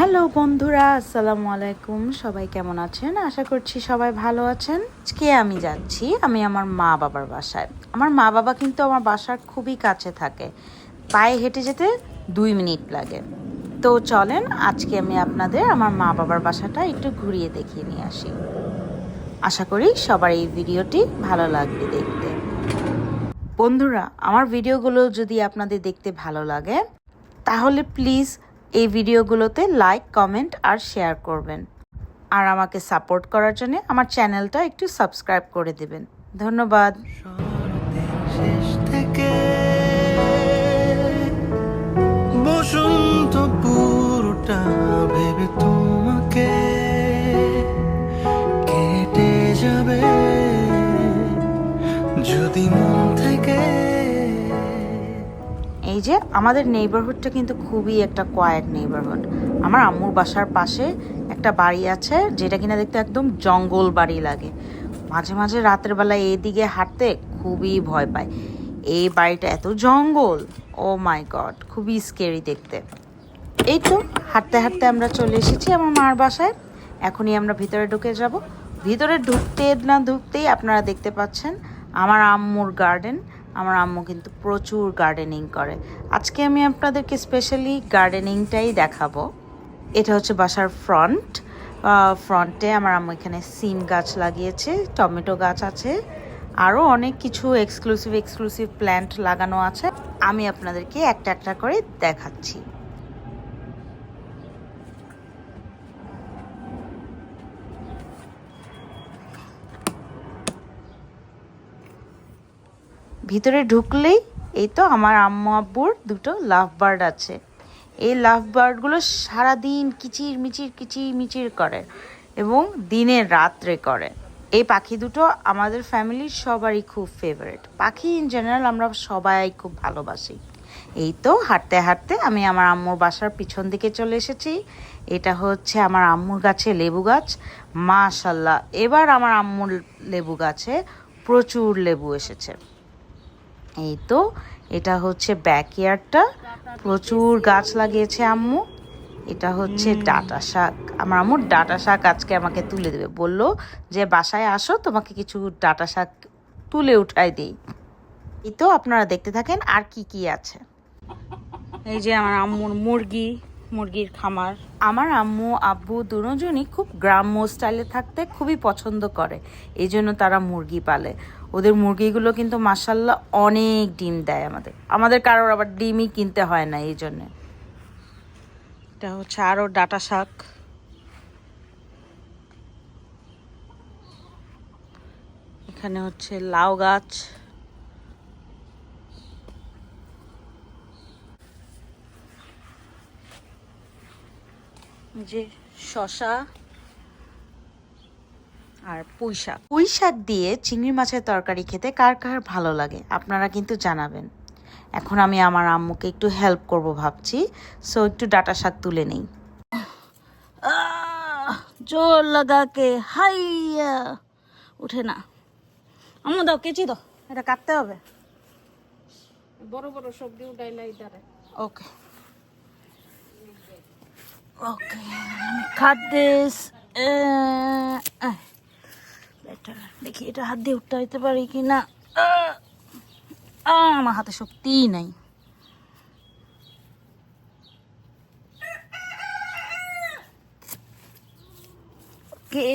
Hello বন্ধুরা, আসসালামু আলাইকুম। সবাই কেমন আছেন? আশা করছি সবাই ভালো আছেন। আজকে আমি যাচ্ছি আমার মা বাবার বাসায়। আমার মা বাবা কিন্তু আমার বাসার খুবই কাছে থাকে, পায়ে হেঁটে যেতে 2 মিনিট লাগে। তো চলেন আজকে আমি আপনাদের আমার মা বাবার বাসাটা একটু ঘুরিয়ে দেখিয়ে নিয়ে আসি। আশা করি সবার এই ভিডিওটি ভালো লাগবে দেখতে। বন্ধুরা, আমার ভিডিওগুলো যদি আপনাদের দেখতে ভালো লাগে তাহলে প্লিজ এই ভিডিওগুলোতে লাইক, কমেন্ট আর শেয়ার করবেন। আর আমাকে সাপোর্ট করার জন্য আমার চ্যানেলটা একটু সাবস্ক্রাইব করে দেবেন। ধন্যবাদ। শেষ থেকে বসন্ত পুরোটা ভেবে তোমাকে কেটে যাবে যদি মন থেকে। এই যে আমাদের নেইবারহুডটা কিন্তু খুবই একটা কোয়াইট নেইবারহুড। আমার আম্মুর বাসার পাশে একটা বাড়ি আছে যেটা কিনা দেখতে একদম জঙ্গল বাড়ি লাগে। মাঝে মাঝে রাতের বেলায় এইদিকে হাঁটতে খুবই ভয় পায়। এই বাড়িটা এত জঙ্গল, ও মাই গড, খুবই স্কেরি দেখতে। এই তো হাঁটতে হাঁটতে আমরা চলে এসেছি আমার মার বাসায়। এখনই আমরা ভিতরে ঢুকে যাব। ভিতরে ঢুকতেই আপনারা দেখতে পাচ্ছেন আমার আম্মুর গার্ডেন। আমার আম্মু কিন্তু প্রচুর গার্ডেনিং করে। আজকে আমি আপনাদেরকে স্পেশালি গার্ডেনিংটাই দেখাবো। এটা হচ্ছে বাসার ফ্রন্টে আমার আম্মু এখানে সিম গাছ লাগিয়েছে, টমেটো গাছ আছে, আরও অনেক কিছু এক্সক্লুসিভ প্ল্যান্ট লাগানো আছে। আমি আপনাদেরকে একটা একটা করে দেখাচ্ছি। ভিতরে ঢুকলেই এই তো আমার আম্মু আব্বুর দুটো লাভ বার্ড আছে। এই লাভ বার্ডগুলো সারাদিন কিচির মিচির করে এবং দিনে রাত্রে করে। এই পাখি দুটো আমাদের ফ্যামিলির সবারই খুব ফেভারিট পাখি। ইন জেনারেল আমরা সবাই খুব ভালোবাসি। এই তো হাঁটতে হাঁটতে আমি আমার আম্মুর বাসার পিছন দিকে চলে এসেছি। এটা হচ্ছে আমার আম্মুর গাছে লেবু গাছ। মাশাল্লাহ, এবার আমার আম্মুর লেবু গাছে প্রচুর লেবু এসেছে। এই তো এটা হচ্ছে ব্যাকইয়ার্ডটা, প্রচুর গাছ লাগিয়েছে আম্মু। এটা হচ্ছে ডাঁটা শাক। আমার আম্মুর ডাঁটা শাক আজকে আমাকে তুলে দেবে, বললো যে বাসায় আসো তোমাকে কিছু ডাঁটা শাক তুলে উঠাই দিই। এই তো আপনারা দেখতে থাকেন আর কি কি আছে। এই যে আমার আম্মুর মুরগির খামার। আমার আম্মু আব্বু দুজনই খুব গ্রাম্য স্টাইলে থাকতে খুবই পছন্দ করে, এই জন্য তারা মুরগি পালে। ওদের মুরগিগুলো কিন্তু মাশাল্লাহ অনেক ডিম দেয়। আমাদের কারোর আবার ডিমই কিনতে হয় না এই জন্যে। এটা হচ্ছে আরও ডাঁটা শাক। এখানে হচ্ছে লাউ গাছ। যে শশা আর পুঁই শাক দিয়ে চিংড়ি মাছের তরকারি খেতে কার কার ভালো লাগে আপনারা কিন্তু জানাবেন। এখন আমি আমার আম্মুকে একটু হেল্প করব ভাবছি, সো একটু ডাঁটা শাক তুলে নেই। জোর লাগাকে হাইয়া উঠে না। আম্মু দাও, কেচি দাও, এটা কাটতে হবে। বড় বড় সবজি উঠাইলাই তারে। ওকে ওকে, কাট দিস। দেখি এটা হাত দিয়ে উঠতে হইতে পারি কি না। আমার হাতে শক্তিই নাই। ওকে,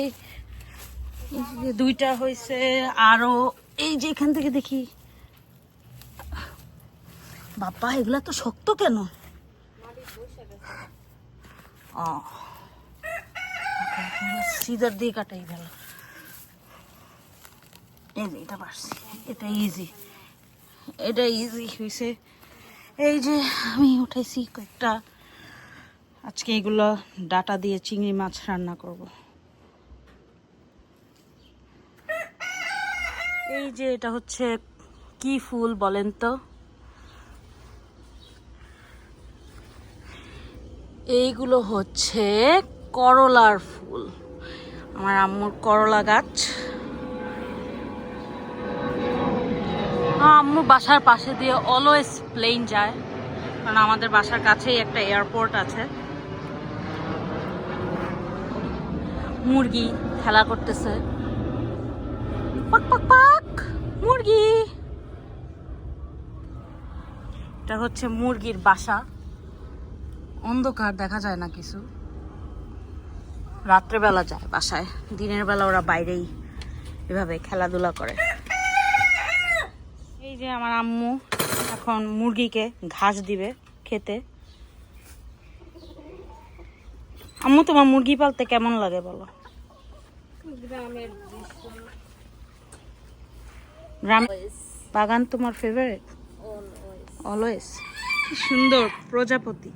দুইটা হয়েছে। আরো এই যে এখান থেকে দেখি, বাবা এগুলা তো শক্ত কেন। সিজার দিয়ে কাটাই ভালো। এই যে এটা পারছি, এটা ইজি হয়েছে। এই যে আমি উঠাইছি কয়েকটা। আজকে এগুলো ডাটা দিয়ে চিংড়ি মাছ রান্না করব। এই যে এটা হচ্ছে কি ফুল বলেন তো? এইগুলো হচ্ছে করলার ফুল। আমার আম্মুর করলা গাছ। আম্মুর বাসার পাশে দিয়ে অলওয়েজ প্লেন যায়, কারণ আমাদের বাসার কাছেই একটা এয়ারপোর্ট আছে। মুরগি খেলা করতেছে, পাক পাক পাক মুরগি। এটা হচ্ছে মুরগির বাসা, অন্ধকার দেখা যায় না কিছু, রাত্রেবেলা যায় বাসায়, দিনের বেলা ওরা বাইরেই এভাবে খেলাধুলা করে। এই যে আমার আম্মু এখন মুরগিকে ঘাস দিবে খেতে। আম্মু, তোমার মুরগি পালতে কেমন লাগে বলো? গ্রামের গ্রাম বাগান তোমার ফেভারিট? অলওয়েজ। কি সুন্দর প্রজাপতি।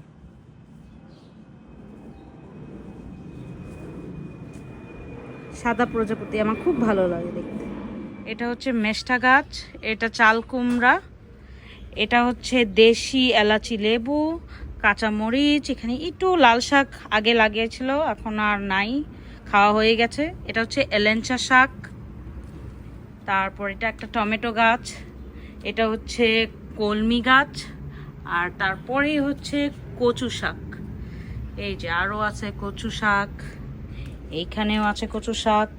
সাদা প্রজাপতি আমার খুব ভালো লাগে দেখতে। এটা হচ্ছে মেষ্টা গাছ, এটা চাল কুমড়া, এটা হচ্ছে দেশি এলাচি লেবু, কাঁচামরিচ, এখানে একটু লাল শাক আগে লাগিয়েছিল, এখন আর নাই, খাওয়া হয়ে গেছে। এটা হচ্ছে এলেঞ্চা শাক। তারপর এটা একটা টমেটো গাছ, এটা হচ্ছে কলমি গাছ, আর তারপরে হচ্ছে কচু শাক। এই যে আরও আছে কচু শাক, এইখানেও আছে কচু শাক,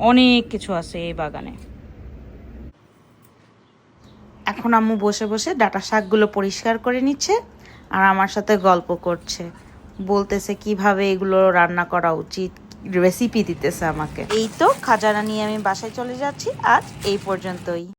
অনেক কিছু আছে এই বাগানে। এখন আম্মু বসে বসে ডাঁটা শাকগুলো পরিষ্কার করে নিচ্ছে আর আমার সাথে গল্প করছে, বলতেছে কিভাবে এগুলো রান্না করা উচিত, রেসিপি দিতেছে আমাকে। এই তো খাজানা নিয়ে আমি বাসায় চলে যাচ্ছি, আজ এই পর্যন্তই।